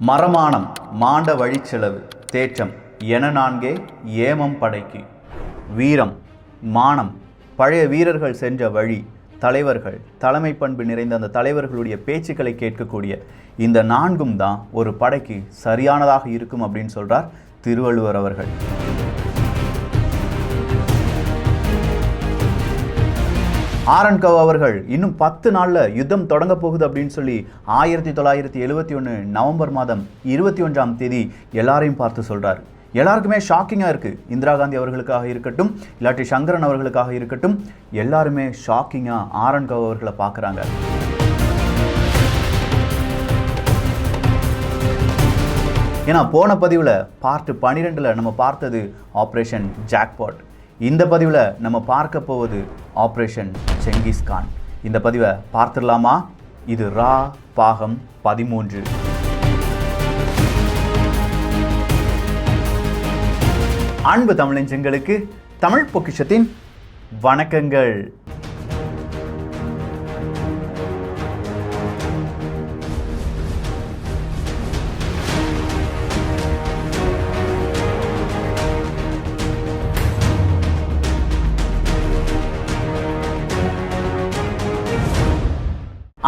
மரமானம் மாண்ட வழிச்செலவு தேற்றம் என நான்கே ஏமம் படைக்கு. வீரம், மானம், பழைய வீரர்கள் சென்ற வழி, தலைவர்கள், தலைமை பண்பு நிறைந்த அந்த தலைவர்களுடைய பேச்சுக்களை கேட்கக்கூடிய இந்த நான்கும் தான் ஒரு படைக்கு சரியானதாக இருக்கும் அப்படின்னு சொல்றார் திருவள்ளுவர் அவர்கள். ஆரன்கவ் அவர்கள் இன்னும் 10 நாள்ல யுத்தம் தொடங்க போகுது அப்படின்னு சொல்லி 1971 நவம்பர் மாதம் 21ஆம் தேதி எல்லாரையும் பார்த்து சொல்றாரு. எல்லாருக்குமே ஷாக்கிங்காக இருக்குது. இந்திரா காந்தி அவர்களுக்காக இருக்கட்டும், இல்லாட்டி சங்கரன் அவர்களுக்காக இருக்கட்டும், எல்லாருமே ஷாக்கிங்காக ஆரன்கவ் அவர்களை பார்க்குறாங்க. ஏன்னா போன பதிவில் பார்ட் 12 நம்ம பார்த்தது ஆப்ரேஷன் ஜாக்பாட். இந்த பதிவில் நம்ம பார்க்க போவது ஆப்ரேஷன் செங்கிஸ்கான். இந்த பதிவை பார்த்துடலாமா? இது ரா பாகம் 13. அன்பு தமிழஞ்சங்களுக்கு தமிழ் பொக்கிஷத்தின் வணக்கங்கள்.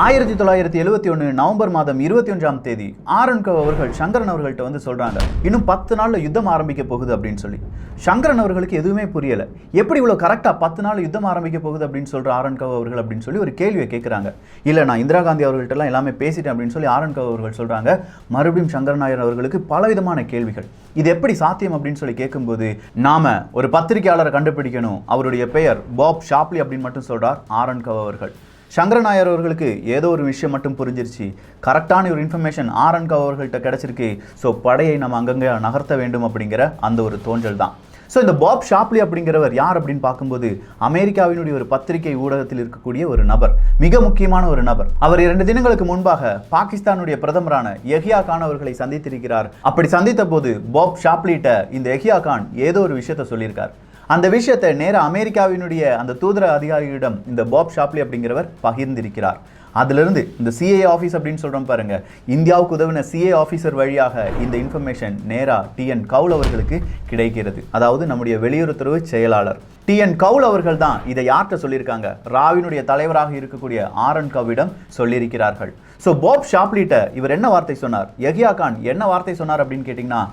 ஆயிரத்தி 1971 நவம்பர் மாதம் 21ஆம் தேதி ஆரன்கவ் அவர்கள் சங்கரன் அவர்கள்ட்ட வந்து சொல்றாங்க, இன்னும் 10 நாள்ல யுத்தம் ஆரம்பிக்க போகுது அப்படின்னு சொல்லி. சங்கரன் அவர்களுக்கு எதுவுமே புரியல. எப்படி இவ்வளவு கரெக்டா 10 நாள் யுத்தம் ஆரம்பிக்க போகுது அப்படின்னு சொல்ற ஆரன்கவ் அவர்கள் அப்படின்னு சொல்லி ஒரு கேள்வியை கேட்கிறாங்க. இல்ல, நான் இந்திரா காந்தி அவர்கள்ட்ட எல்லாம் எல்லாமே பேசிட்டேன் அப்படின்னு சொல்லி ஆரன்கவ் அவர்கள் சொல்றாங்க. மறுபடியும் சங்கரன் நாயர் அவர்களுக்கு பலவிதமான கேள்விகள். இது எப்படி சாத்தியம் அப்படின்னு சொல்லி கேட்கும்போது, நாம ஒரு பத்திரிகையாளரை கண்டுபிடிக்கணும், அவருடைய பெயர் பாப் ஷாப்லி அப்படின்னு மட்டும் சொல்றார் ஆரன்கவ் அவர்கள். சங்கரன் நாயர் அவர்களுக்கு ஏதோ ஒரு விஷயம் மட்டும் புரிஞ்சிருச்சு. கரெக்டான ஒரு இன்ஃபர்மேஷன் ஆரன்கவ் அவர்கள்ட்ட கிடைச்சிருக்கு. ஸோ படையை நம்ம அங்கங்கே நகர்த்த வேண்டும் அப்படிங்கிற அந்த ஒரு தோன்றல் தான். ஸோ இந்த பாப் ஷாப்லி அப்படிங்கிறவர் யார் அப்படின்னு பார்க்கும்போது, அமெரிக்காவினுடைய ஒரு பத்திரிகை ஊடகத்தில் இருக்கக்கூடிய ஒரு நபர், மிக முக்கியமான ஒரு நபர். அவர் 2 தினங்களுக்கு முன்பாக பாகிஸ்தானுடைய பிரதமரான யஹ்யா கான் அவர்களை சந்தித்திருக்கிறார். அப்படி சந்தித்த போது பாப் ஷாப்லிட்ட இந்த யஹ்யா கான் ஏதோ ஒரு விஷயத்த சொல்லியிருக்கார். அந்த விஷயத்தை நேராக அமெரிக்காவினுடைய அந்த தூதர அதிகாரியிடம் இந்த பாப் ஷாப்லி அப்படிங்கிறவர் பகிர்ந்திருக்கிறார். அதிலிருந்து இந்த சிஏ ஆஃபீஸ் அப்படின்னு சொல்கிறோம் பாருங்க, இந்தியாவுக்கு உதவின சிஏ ஆஃபீஸர் வழியாக இந்த இன்ஃபர்மேஷன் நேராக TN கவுல் அவர்களுக்கு கிடைக்கிறது. அதாவது நம்முடைய வெளியுறவுத்துறை செயலாளர் TN கவுல் அவர்கள் தான் இதை யார்கிட்ட சொல்லியிருக்காங்க? ராவினுடைய தலைவராக இருக்கக்கூடிய ஆரன்கவிடம் சொல்லியிருக்கிறார்கள். ஸோ பாப் ஷாப்லிட்ட இவர் என்ன வார்த்தை சொன்னார், யஹ்யா கான் என்ன வார்த்தை சொன்னார் அப்படின்னு கேட்டிங்கன்னா,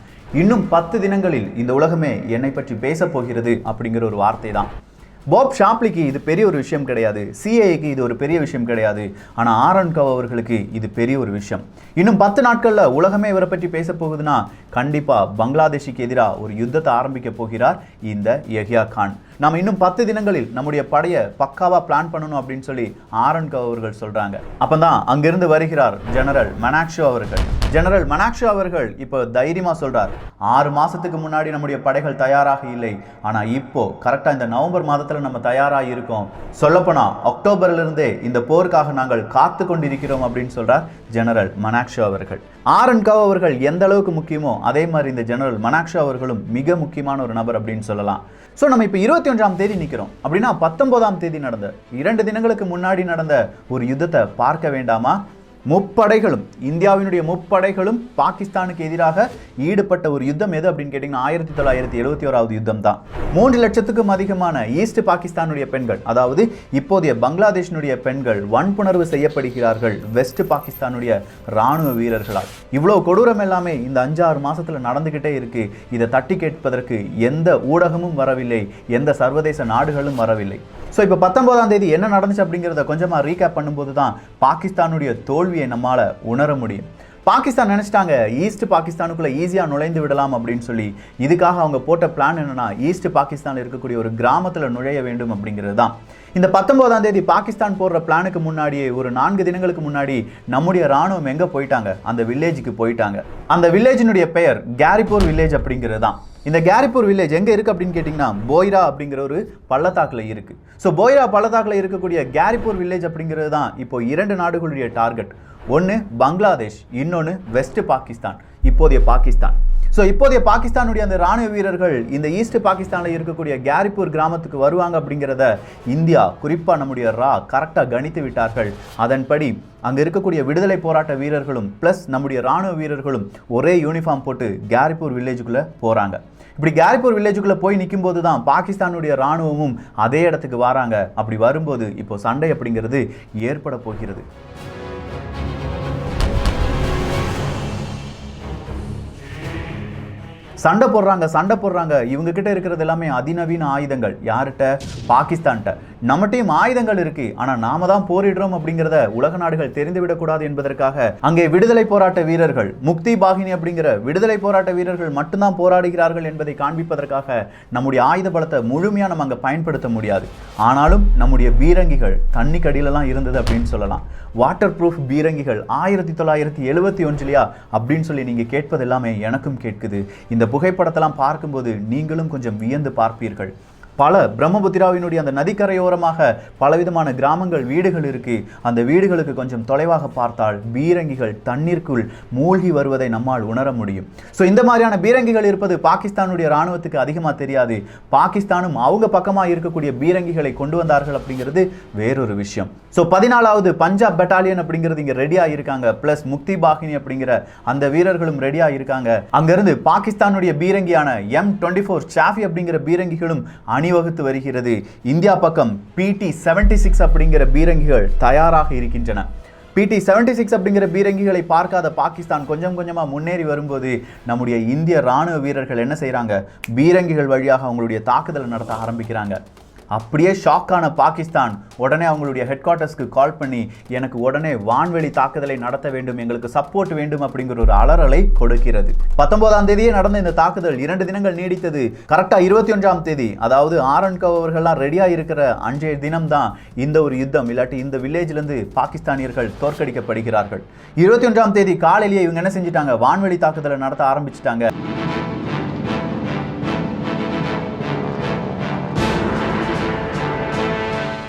இன்னும் 10 தினங்களில் இந்த உலகமே என்னை பற்றி பேச போகிறது அப்படிங்கிற ஒரு வார்த்தை தான். பாப் ஷாப்லிக்கு இது பெரிய ஒரு விஷயம் கிடையாது, சிஏக்கு இது ஒரு பெரிய விஷயம் கிடையாது. ஆனால் ஆரன்கவ் அவர்களுக்கு இது பெரிய ஒரு விஷயம். இன்னும் 10 நாட்களில் உலகமே இவரை பற்றி பேச போகுதுன்னா கண்டிப்பாக பங்களாதேஷுக்கு எதிராக ஒரு யுத்தத்தை ஆரம்பிக்க போகிறார் இந்த யஹ்யா கான். நாம் இன்னும் 10 தினங்களில் நம்முடைய படையை பக்காவா பிளான் பண்ணணும் அப்படின்னு சொல்லி ஆரன்கவ் அவர்கள் சொல்றாங்க. அப்பதான் அங்கிருந்து வருகிறார் ஜெனரல் மனாக்ஷோ அவர்கள். ஜெனரல் மனாக்ஷோ அவர்கள் இப்போ தைரியமா சொல்றார், 6 மாசத்துக்கு முன்னாடி நம்முடைய படைகள் தயாராக இல்லை, ஆனா இப்போ கரெக்டா இந்த நவம்பர் மாதத்துல நம்ம தயாராக இருக்கோம். சொல்லப்போனா அக்டோபர்ல இருந்தே இந்த போருக்காக நாங்கள் காத்து கொண்டிருக்கிறோம் அப்படின்னு சொல்றார் ஜெனரல் மனாக்ஷோ அவர்கள். ஆரன்கவ் அவர்கள் எந்த அளவுக்கு முக்கியமோ அதே மாதிரி இந்த ஜெனரல் மனாக்ஷோ அவர்களும் மிக முக்கியமான ஒரு நபர் அப்படின்னு சொல்லலாம். ஸோ நம்ம இப்போ 21ஆம் தேதி நிற்கிறோம் அப்படின்னா 19ஆம் தேதி நடந்த 2 தினங்களுக்கு முன்னாடி நடந்த ஒரு யுத்தத்தை பார்க்க வேண்டாமா? முப்படைகளும், இந்தியாவினுடைய முப்படைகளும் பாகிஸ்தானுக்கு எதிராக ஈடுபட்ட ஒரு யுத்தம் எது அப்படின்னு கேட்டிங்கன்னா 1971வது யுத்தம் தான். 3 லட்சத்துக்கும் அதிகமான ஈஸ்ட் பாகிஸ்தானுடைய பெண்கள், அதாவது இப்போதைய பங்களாதேஷனுடைய பெண்கள் வன்புணர்வு செய்யப்படுகிறார்கள் வெஸ்ட் பாகிஸ்தானுடைய இராணுவ வீரர்களால். இவ்வளோ கொடூரம் எல்லாமே இந்த 5-6 மாசத்துல நடந்துகிட்டே இருக்கு. இதை தட்டி கேட்பதற்கு எந்த ஊடகமும் வரவில்லை, எந்த சர்வதேச நாடுகளும் வரவில்லை. ஸோ இப்போ 19ஆம் தேதி என்ன நடந்துச்சு அப்படிங்கிறத கொஞ்சமாக ரீகேப் பண்ணும்போது தான் பாகிஸ்தானுடைய தோல்வியை நம்மால் உணர முடியும். பாகிஸ்தான் நினச்சிட்டாங்க ஈஸ்ட் பாகிஸ்தானுக்குள்ளே ஈஸியாக நுழைந்து விடலாம் அப்படின்னு சொல்லி. இதுக்காக அவங்க போட்ட பிளான் என்னன்னா, ஈஸ்ட் பாகிஸ்தானில் இருக்கக்கூடிய ஒரு கிராமத்தில் நுழைய வேண்டும் அப்படிங்கிறது தான். இந்த 19ஆம் தேதி பாகிஸ்தான் போடுற பிளானுக்கு முன்னாடியே ஒரு 4 தினங்களுக்கு முன்னாடி நம்முடைய ராணுவம் எங்கே போயிட்டாங்க? அந்த வில்லேஜுக்கு போயிட்டாங்க. அந்த வில்லேஜினுடைய பெயர் கேரிப்பூர் வில்லேஜ் அப்படிங்கிறது தான். இந்த கேரிப்பூர் வில்லேஜ் எங்கே இருக்குது அப்படின்னு கேட்டிங்கன்னா போய்ரா அப்படிங்கிற ஒரு பள்ளத்தாக்கில் இருக்குது. ஸோ போய்ரா பள்ளத்தாக்கில் இருக்கக்கூடிய கேரிப்பூர் வில்லேஜ் அப்படிங்கிறது தான் இப்போ 2 நாடுகளுடைய டார்கெட். ஒன்று பங்களாதேஷ், இன்னொன்று வெஸ்ட் பாகிஸ்தான், இப்போதைய பாகிஸ்தான். ஸோ இப்போதைய பாகிஸ்தானுடைய அந்த ராணுவ வீரர்கள் இந்த ஈஸ்ட் பாகிஸ்தானில் இருக்கக்கூடிய கேரிப்பூர் கிராமத்துக்கு வருவாங்க அப்படிங்கிறத இந்தியா குறிப்பாக நம்முடைய கரெக்டாக கணித்து விட்டார்கள். அதன்படி அங்கே இருக்கக்கூடிய விடுதலை போராட்ட வீரர்களும் ப்ளஸ் நம்முடைய ராணுவ வீரர்களும் ஒரே யூனிஃபார்ம் போட்டு கேரிப்பூர் வில்லேஜுக்குள்ளே போகிறாங்க. இப்படி கேரிப்பூர் வில்லேஜுக்குள்ளே போய் நிற்கும் போது தான் பாகிஸ்தானுடைய ராணுவமும் அதே இடத்துக்கு வராங்க. அப்படி வரும்போது இப்போ சண்டை அப்படிங்கிறது ஏற்பட போகிறது. சண்டை போடுறாங்க. இவங்க கிட்ட இருக்கிறது எல்லாமே அதிநவீன ஆயுதங்கள். யார்கிட்ட? பாகிஸ்தான்கிட்ட. நம்மகிட்டையும் ஆயுதங்கள் இருக்கு, ஆனா நாம தான் போரிடுறோம் அப்படிங்கிறத உலக நாடுகள் தெரிந்துவிடக்கூடாது என்பதற்காக அங்கே விடுதலை போராட்ட வீரர்கள், முக்தி பாகினி அப்படிங்கிற விடுதலை போராட்ட வீரர்கள் மட்டும்தான் போராடுகிறார்கள் என்பதை காண்பிப்பதற்காக நம்முடைய ஆயுத பலத்தை முழுமையா நம்ம அங்க பயன்படுத்த முடியாது. ஆனாலும் நம்முடைய பீரங்கிகள் தண்ணி கடியிலலாம் இருந்தது அப்படின்னு சொல்லலாம். வாட்டர் ப்ரூஃப் பீரங்கிகள் 1971 அப்படின்னு சொல்லி நீங்க கேட்பது எல்லாமே எனக்கும் கேட்குது. இந்த புகைப்படத்தெல்லாம் பார்க்கும்போது நீங்களும் கொஞ்சம் வியந்து பார்ப்பீர்கள். பல பிரம்மபுத்திராவினுடைய அந்த நதிக்கரையோரமாக பலவிதமான கிராமங்கள், வீடுகள் இருக்கு. அந்த வீடுகளுக்கு கொஞ்சம் தொலைவாக பார்த்தால் பீரங்கிகள் தண்ணீருக்குள் மூழ்கி வருவதை நம்மால் உணர முடியும். ஸோ இந்த மாதிரியான பீரங்கிகள் இருப்பது பாகிஸ்தானுடைய ராணுவத்துக்கு அதிகமாக தெரியாது. பாகிஸ்தானும் அவங்க பக்கமாக இருக்கக்கூடிய பீரங்கிகளை கொண்டு வந்தார்கள் அப்படிங்கிறது வேறொரு விஷயம். ஸோ 14வது பஞ்சாப் பெட்டாலியன் அப்படிங்கிறது இங்கே ரெடியாக இருக்காங்க. பிளஸ் முக்தி பாகினி அப்படிங்கிற அந்த வீரர்களும் ரெடியாக இருக்காங்க. அங்கிருந்து பாகிஸ்தானுடைய பீரங்கியான M24 சாஃபி அப்படிங்கிற பீரங்கிகளும் அணிவகுத்து வருகிறது. இந்தியா பக்கம் PT-76 அப்படிங்கிற பீரங்கிகள் தயாராக இருக்கின்றன. PT-76 அப்படிங்கிற பீரங்கிகளை பார்க்காத பாகிஸ்தான் கொஞ்சம் கொஞ்சமாக முன்னேறி வரும்போது நம்முடைய இந்திய ராணுவ வீரர்கள் என்ன செய்கிறாங்க? பீரங்கிகள் வழியாக அவங்களுடைய தாக்குதலை நடத்த ஆரம்பிக்கிறாங்க. அப்படியே ஷாக்கான பாகிஸ்தான் உடனே அவங்களுடைய ஹெட் குவார்ட்டர்ஸ்க்கு கால் பண்ணி எனக்கு உடனே வான்வெளி தாக்குதலை நடத்த வேண்டும், எங்களுக்கு சப்போர்ட் வேண்டும் அப்படிங்கிற ஒரு அலறலை கொடுக்கிறது. 19ஆம் தேதியே நடந்த இந்த தாக்குதல் 2 தினங்கள் நீடித்தது. கரெக்டா 21ஆம் தேதி, அதாவது ஆரன்கவ் அவர்கள்லாம் ரெடியா இருக்கிற அன்றைய தினம் தான் இந்த ஒரு யுத்தம், இல்லாட்டி இந்த வில்லேஜ்ல இருந்து பாகிஸ்தானியர்கள் தோற்கடிக்கப்படுகிறார்கள். 21ஆம் தேதி காலையிலேயே இவங்க என்ன செஞ்சிட்டாங்க? வான்வெளி தாக்குதலை நடத்த ஆரம்பிச்சிட்டாங்க.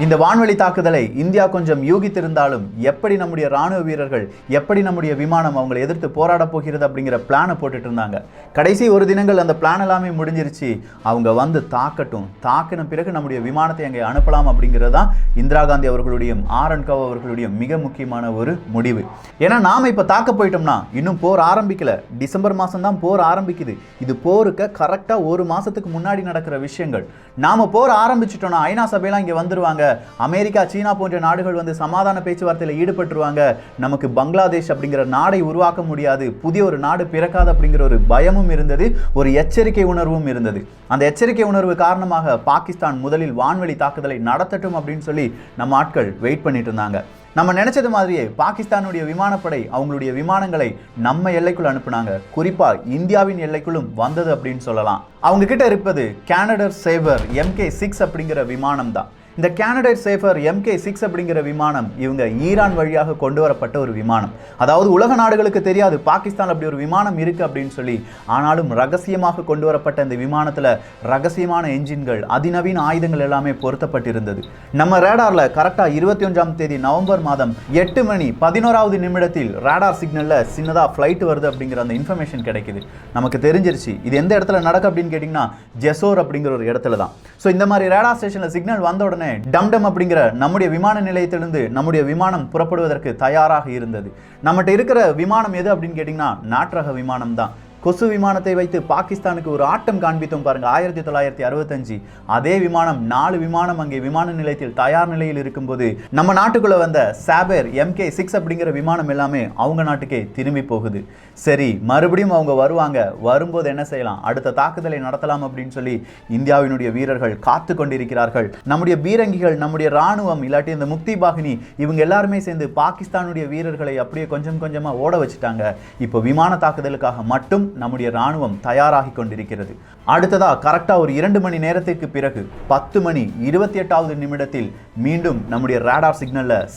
இந்த வான்வெளி தாக்குதலை இந்தியா கொஞ்சம் யூகித்திருந்தாலும் எப்படி நம்முடைய ராணுவ வீரர்கள், எப்படி நம்முடைய விமானம் அவங்களை எதிர்த்து போராட போகிறது அப்படிங்கிற பிளானை போட்டுட்டு இருந்தாங்க. கடைசி ஒரு தினங்கள் அந்த பிளான் எல்லாமே முடிஞ்சிருச்சு. அவங்க வந்து தாக்கட்டும், தாக்கின பிறகு நம்முடைய விமானத்தை அங்கே அனுப்பலாம் அப்படிங்கிறது தான் இந்திரா காந்தி அவர்களுடைய ஆரன்கவ் அவர்களுடைய மிக முக்கியமான ஒரு முடிவு. ஏன்னா நாம இப்போ தாக்க போயிட்டோம்னா இன்னும் போர் ஆரம்பிக்கல, டிசம்பர் மாதம் தான் போர் ஆரம்பிக்குது. இது போருக்கு கரெக்டாக ஒரு மாதத்துக்கு முன்னாடி நடக்கிற விஷயங்கள். நாம போர் ஆரம்பிச்சிட்டோம்னா ஐநா சபையெல்லாம் இங்கே வந்துருவாங்க. அமெரிக்கா, சீனா போன்ற நாடுகள் வந்து சமாதான பேச்சுவார்த்தையில் ஈடுபட்டுருவாங்க. நமக்கு பங்களாதேஷ் அப்படிங்கிற நாடை உருவாக்க முடியாது, புதிய ஒரு நாடு பிறக்காது அப்படிங்கிற ஒரு பயமும் இருந்தது, ஒரு எச்சரிக்கை உணர்வும் இருந்தது. அந்த எச்சரிக்கை உணர்வு காரணமாக பாகிஸ்தான் முதலில் வான்வெளி தாக்குதலை நடத்தட்டும் அப்படின்னு சொல்லி நம்ம ஆட்கள் வெயிட் பண்ணிட்டு இருந்தாங்க. நம்ம நினைச்சது மாதிரியே பாகிஸ்தானுடைய விமானப்படை அவங்களுடைய விமானங்களை நம்ம எல்லைக்குள் அனுப்புனாங்க. குறிப்பா இந்தியாவின் எல்லைக்குள்ளும் வந்தது அப்படின்னு சொல்லலாம். அவங்க கிட்ட இருப்பது கேனடர் சேவர் MK6 அப்படிங்கிற விமானம் தான். இந்த கேனடர் சேஃபர் MK6 அப்படிங்கிற விமானம் இவங்க ஈரான் வழியாக கொண்டு வரப்பட்ட ஒரு விமானம். அதாவது உலக நாடுகளுக்கு தெரியாது பாகிஸ்தான் அப்படி ஒரு விமானம் இருக்கு அப்படின்னு சொல்லி. ஆனாலும் ரகசியமாக கொண்டு வரப்பட்ட இந்த விமானத்தில் ரகசியமான என்ஜின்கள், அதிநவீன ஆயுதங்கள் எல்லாமே பொருத்தப்பட்டிருந்தது. நம்ம ரேடார்ல கரெக்டாக 21ஆம் தேதி நவம்பர் மாதம் 8:11 நிமிடத்தில் ரேடார் சிக்னல்ல சின்னதாக ஃப்ளைட் வருது அப்படிங்கிற அந்த இன்ஃபர்மேஷன் கிடைக்குது. நமக்கு தெரிஞ்சிருச்சு இது எந்த இடத்துல நடக்கும் அப்படின்னு கேட்டிங்கன்னா ஜெசோர் அப்படிங்கிற ஒரு இடத்துல தான். ஸோ இந்த மாதிரி ரேடார் ஸ்டேஷனில் சிக்னல் வந்த உடனே டம்டம் அப்படிங்கிற நம்முடைய விமான நிலையத்திலிருந்து நம்முடைய விமானம் புறப்படுவதற்கு தயாராக இருந்தது. நம்மகிட்ட இருக்கிற விமானம் எது அப்படின்னு கேட்டிங்கன்னா நாற்றக விமானம் தான். கொசு விமானத்தை வைத்து பாகிஸ்தானுக்கு ஒரு ஆட்டம் காண்பித்தோம் பாருங்க 1965. அதே விமானம் 4 விமானம் அங்கே விமான நிலையத்தில் தயார் நிலையில் இருக்கும்போது நம்ம நாட்டுக்குள்ள வந்த சாபர் MK6 அப்படிங்கிற விமானம் எல்லாமே அவங்க நாட்டுக்கே திரும்பி போகுது. சரி, மறுபடியும் அவங்க வருவாங்க, வரும்போது என்ன செய்யலாம், அடுத்த தாக்குதலை நடத்தலாம் அப்படின்னு சொல்லி இந்தியாவினுடைய வீரர்கள் காத்து கொண்டிருக்கிறார்கள். நம்முடைய பீரங்கிகள், நம்முடைய ராணுவம், இல்லாட்டி இந்த முக்தி பாகினி இவங்க எல்லாருமே சேர்ந்து பாகிஸ்தானுடைய வீரர்களை அப்படியே கொஞ்சம் கொஞ்சமா ஓட வச்சுட்டாங்க. இப்போ விமான தாக்குதலுக்காக மட்டும் நம்முடைய ராணுவம் தயாராகி கொண்டிருக்கிறது. அடுத்ததா கரெக்டா ஒரு 2 மணி நேரத்திற்கு பிறகு 10:28 நிமிடத்தில் மீண்டும் நம்முடைய ரேடார்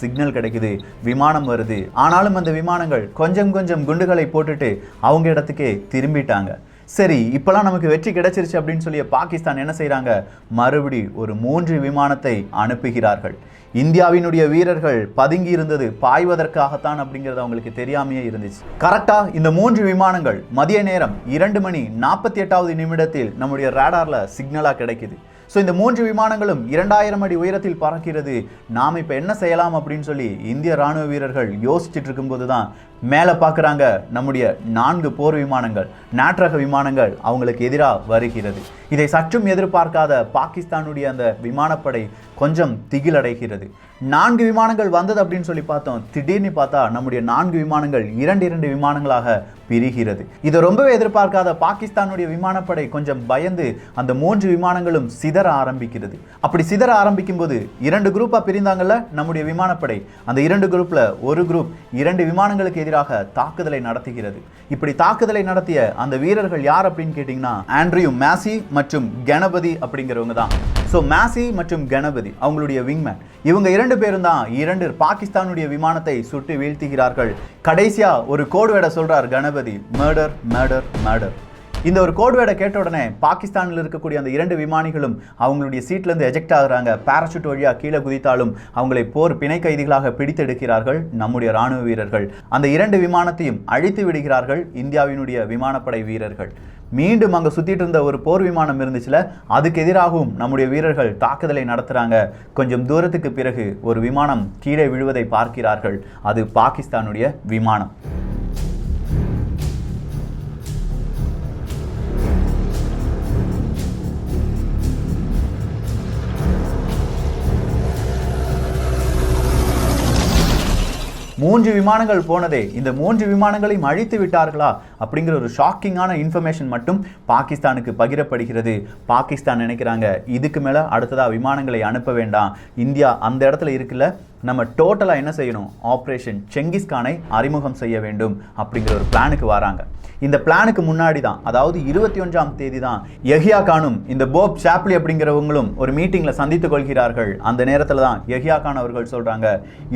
சிக்னல் கிடைக்குது, விமானம் வருது. ஆனாலும் அந்த விமானங்கள் கொஞ்சம் கொஞ்சம் குண்டுகளை போட்டுட்டு அவங்க இடத்துக்கே திரும்பிட்டாங்க. சரி, இப்பெல்லாம் நமக்கு வெற்றி கிடைச்சிருச்சு அப்படின்னு சொல்லி பாகிஸ்தான் என்ன செய்றாங்க, மறுபடி ஒரு 3 விமானத்தை அனுப்புகிறார்கள். இந்தியாவினுடைய வீரர்கள் பதுங்கி இருந்தது பாய்வதற்காகத்தான் அப்படிங்கிறது அவங்களுக்கு தெரியாமையே இருந்துச்சு. கரெக்டா இந்த 3 விமானங்கள் மதிய நேரம் 2:48 நிமிடத்தில் நம்முடைய ரேடார்ல சிக்னலா கிடைக்குது. ஸோ இந்த 3 விமானங்களும் 2000 அடி உயரத்தில் பறக்கிறது. நாம் இப்போ என்ன செய்யலாம் அப்படின்னு சொல்லி இந்திய ராணுவ வீரர்கள் யோசிச்சுட்டு இருக்கும்போது தான் மேலே பார்க்குறாங்க, நம்முடைய 4 போர் விமானங்கள், நாட்ரக விமானங்கள் அவங்களுக்கு எதிராக வருகிறது. இதை சற்றும் எதிர்பார்க்காத பாகிஸ்தானுடைய அந்த விமானப்படை கொஞ்சம் திகிலடைகிறது. 4 விமானங்கள் வந்தது அப்படின்னு சொல்லி பார்த்தோம். திடீர்னு பார்த்தா நம்முடைய 4 விமானங்கள் 2 விமானங்களாக பிரிகிறது. இதை ரொம்பவே எதிர்பார்க்காத பாகிஸ்தானுடைய விமானப்படை கொஞ்சம் பயந்து அந்த 3 விமானங்களும் சிதற ஆரம்பிக்கிறது. அப்படி சிதற ஆரம்பிக்கும் போது 2 குரூப்பா பிரிந்தாங்கல்ல நம்முடைய விமானப்படை, அந்த 2 குரூப்ல ஒரு குரூப் 2 விமானங்களுக்கு எதிராக தாக்குதலை நடத்துகிறது. இப்படி தாக்குதலை நடத்திய அந்த வீரர்கள் யார் அப்படின்னு கேட்டீங்கன்னா ஆண்ட்ரியூ மேசி மற்றும் கணபதி அப்படிங்கிறவங்க தான். ஸோ மேசி மற்றும் கணபதி அவங்களுடைய விங்மேன், இவங்க 2 பேரும் தான் 2 பாகிஸ்தானுடைய விமானத்தை சுட்டு வீழ்த்துகிறார்கள். கடைசியா ஒரு கோட்வேர்டை சொல்றார் கணபதி, மர்டர் மர்டர் மர்டர். இந்த ஒரு கோட்வேர்டை கேட்ட உடனே பாகிஸ்தானில் இருக்கக்கூடிய அந்த 2 விமானிகளும் அவங்களுடைய சீட்ல இருந்து எஜெக்ட் ஆகுறாங்க. பாராசூட் வழியா கீழே குதித்தாலும் அவங்களை போர் பிணை கைதிகளாக பிடித்தெடுக்கிறார்கள் நம்முடைய ராணுவ வீரர்கள். அந்த 2 விமானத்தையும் அழித்து விடுகிறார்கள் இந்தியாவினுடைய விமானப்படை வீரர்கள். மீண்டும் அங்கே சுத்திட்டு இருந்த ஒரு போர் விமானம் இருந்துச்சுல, அதுக்கு எதிராகவும் நம்முடைய வீரர்கள் தாக்குதலை நடத்துறாங்க. கொஞ்சம் தூரத்துக்கு பிறகு ஒரு விமானம் கீழே விழுவதை பார்க்கிறார்கள். அது பாகிஸ்தானுடைய விமானம். மூன்று விமானங்கள் போனதே, இந்த 3 விமானங்களையும் அழித்து விட்டார்களா அப்படிங்கிற ஒரு ஷாக்கிங்கான இன்ஃபர்மேஷன் மட்டும் பாகிஸ்தானுக்கு பகிரப்படுகிறது. பாகிஸ்தான் நினைக்கிறாங்க, இதுக்கு மேலே அடுத்ததாக விமானங்களை அனுப்ப வேண்டாம், இந்தியா அந்த இடத்துல இருக்குல்ல, நம்ம டோட்டலாக என்ன செய்யணும், ஆப்ரேஷன் செங்கிஸ்கானை அறிமுகம் செய்ய வேண்டும் அப்படிங்கிற ஒரு பிளானுக்கு வராங்க. இந்த பிளானுக்கு முன்னாடி தான், அதாவது 21ஆம் தேதி தான் யஹ்யா கானும் இந்த போப் ஷாப்லி அப்படிங்கிறவங்களும் ஒரு மீட்டிங்கில் சந்தித்துக் கொள்கிறார்கள். அந்த நேரத்தில் தான் யஹ்யா கான் அவர்கள் சொல்கிறாங்க,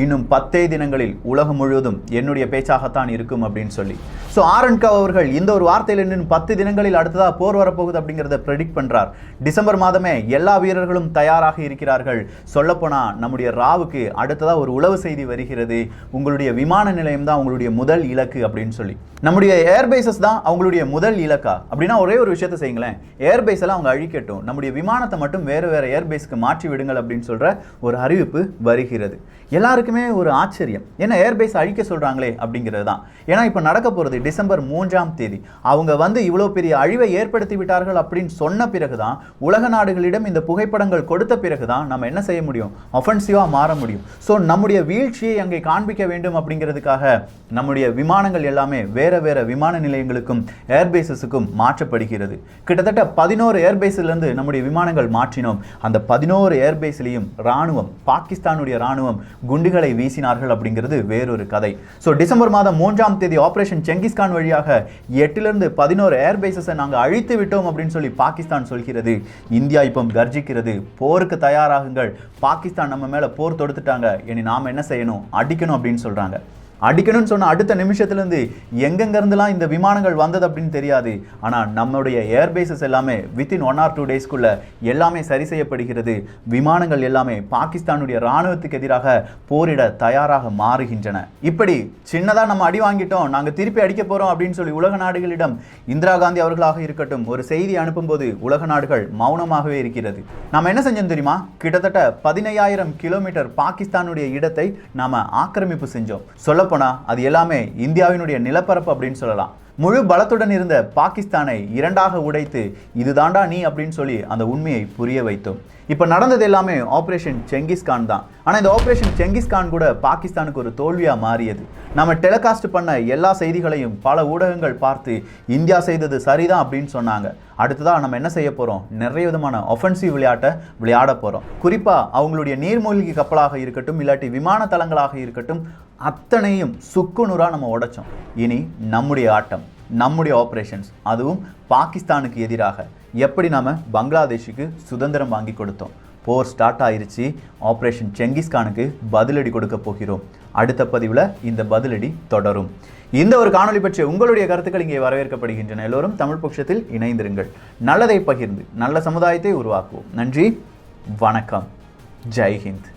இன்னும் 10 தினங்களில் உலகம் முழுவதும் என்னுடைய பேச்சாகத்தான் இருக்கும் அப்படின்னு சொல்லி. ஸோ ஆரன்கவ் அவர்கள் இந்த ஒரு வார்த்தையில் இன்னும் 10 தினங்களில் அடுத்ததாக போர் வரப்போகுது அப்படிங்கிறத ப்ரெடிக்ட் பண்ணுறார். டிசம்பர் மாதமே எல்லா வீரர்களும் தயாராக இருக்கிறார்கள். சொல்லப்போனால் நம்முடைய ராவுக்கு அடுத்ததாக ஒரு உளவு செய்தி வருகிறது, உங்களுடைய விமான நிலையம் தான் உங்களுடைய முதல் இலக்கு அப்படின்னு சொல்லி. நம்முடைய ஏர்பேசஸ் தான் அவங்களுடைய முதல் இலக்கா அப்படின்னா ஒரே ஒரு விஷயத்தை செய்யுங்களேன், ஏர்பேஸ் எல்லாம் அவங்க அழிக்கட்டும், நம்முடைய விமானத்தை மட்டும் வேறு வேறு ஏர்பேஸ்க்கு மாற்றி விடுங்கள் அப்படின்னு சொல்கிற ஒரு அறிவிப்பு வருகிறது. எல்லாருக்குமே ஒரு ஆச்சரியம், ஏன்னா ஏர்பேஸ் அழிக்க சொல்கிறாங்களே அப்படிங்கிறது தான். ஏன்னா இப்போ நடக்க போகிறது டிசம்பர் 3ஆம் தேதி. அவங்க வந்து இவ்வளோ பெரிய அழிவை ஏற்படுத்தி விட்டார்கள் அப்படின்னு சொன்ன பிறகு தான், உலக நாடுகளிடம் இந்த புகைப்படங்கள் கொடுத்த பிறகு தான் நம்ம என்ன செய்ய முடியும், ஒஃபென்சிவாக மாற முடியும். ஸோ நம்முடைய வீழ்ச்சியை அங்கே காண்பிக்க வேண்டும் அப்படிங்கிறதுக்காக நம்முடைய விமானங்கள் எல்லாமே வேற வேற விமான நிலையங்களுக்கும் ஏர்பேஸஸுக்கும் மாற்றப்படுகிறது. கிட்டத்தட்ட 11 ஏர்பேஸிலிருந்து நம்முடைய விமானங்கள் மாற்றினோம். அந்த 11 ஏர்பேஸ்லையும் ராணுவம், பாகிஸ்தானுடைய ராணுவம் குண்டுகளை வீசினார்கள் அப்படிங்கிறது வேறொரு கதை. ஸோ டிசம்பர் மாதம் 3ஆம் தேதி ஆபரேஷன் செங்கிஸ்கான் வழியாக 8லிருந்து 11 ஏர்பேஸஸை நாங்கள் அழித்து விட்டோம் அப்படின்னு சொல்லி பாகிஸ்தான் சொல்கிறது. இந்தியா இப்போ கர்ஜிக்கிறது, போருக்கு தயாராகுங்கள், பாகிஸ்தான் நம்ம மேலே போர் தொடுத்துட்டாங்க, இனி நாம் என்ன செய்யணும், அடிக்கணும் அப்படின்னு சொல்கிறாங்க. அடிக்கணும்னு சொன்ன அடுத்த நிமிஷத்துலேருந்து எங்கெங்கேருந்துலாம் இந்த விமானங்கள் வந்தது அப்படின்னு தெரியாது. ஆனால் நம்மளுடைய ஏர்பேசஸ் எல்லாமே வித்தின் 1 or 2 டேஸ்க்குள்ள எல்லாமே சரி செய்யப்படுகிறது. விமானங்கள் எல்லாமே பாகிஸ்தானுடைய இராணுவத்துக்கு எதிராக போரிட தயாராக மாறுகின்றன. இப்படி சின்னதாக நம்ம அடி வாங்கிட்டோம், நாங்கள் திருப்பி அடிக்க போகிறோம் அப்படின்னு சொல்லி உலக நாடுகளிடம் இந்திரா காந்தி அவர்களாக இருக்கட்டும் ஒரு செய்தி அனுப்பும்போது உலக நாடுகள் மௌனமாகவே இருக்கிறது. நாம் என்ன செஞ்சோம் தெரியுமா, கிட்டத்தட்ட 15,000 கிலோமீட்டர் பாகிஸ்தானுடைய இடத்தை நாம் ஆக்கிரமிப்பு செஞ்சோம். சொல்ல அது எல்லாமே இந்தியாவினுடைய நிலப்பரப்பு அப்படின்னு சொல்லலாம். முழு பலத்துடன் இருந்த பாகிஸ்தானை 2ஆக உடைத்து இதுதாண்டா நீ அப்படின்னு சொல்லி அந்த உண்மையை புரிய வைத்தோம். இப்போ நடந்தது எல்லாமே ஆபரேஷன் செங்கிஸ்கான் தான். ஆனால் இந்த ஆபரேஷன் செங்கிஸ்கான் கூட பாகிஸ்தானுக்கு ஒரு தோல்வியாக மாறியது. நம்ம டெலிகாஸ்ட் பண்ண எல்லா செய்திகளையும் பல ஊடகங்கள் பார்த்து இந்தியா செய்தது சரிதான் அப்படின்னு சொன்னாங்க. அடுத்ததாக நம்ம என்ன செய்ய போகிறோம், நிறைய விதமான ஒஃபென்சிவ் விளையாட்டை விளையாட போகிறோம். குறிப்பாக அவங்களுடைய நீர்மூழ்கி கப்பலாக இருக்கட்டும், இல்லாட்டி விமான தளங்களாக இருக்கட்டும், அத்தனையும் சுக்குநூறாக நம்ம உடைச்சோம். இனி நம்முடைய ஆட்டம், நம்முடைய ஆப்ரேஷன்ஸ், அதுவும் பாகிஸ்தானுக்கு எதிராக. எப்படி நாம் பங்களாதேஷுக்கு சுதந்திரம் வாங்கி கொடுத்தோம், போர் ஸ்டார்ட் ஆயிருச்சு. ஆப்ரேஷன் செங்கிஸ்கானுக்கு பதிலடி கொடுக்க போகிறோம். அடுத்த பதிவில் இந்த பதிலடி தொடரும். இந்த ஒரு காணொலி பற்றிய உங்களுடைய கருத்துக்கள் இங்கே வரவேற்கப்படுகின்றன. எல்லோரும் தமிழ் பட்சத்தில் இணைந்திருங்கள். நல்லதை பகிர்ந்து நல்ல சமுதாயத்தை உருவாக்குவோம். நன்றி, வணக்கம், ஜெய் ஹிந்த்.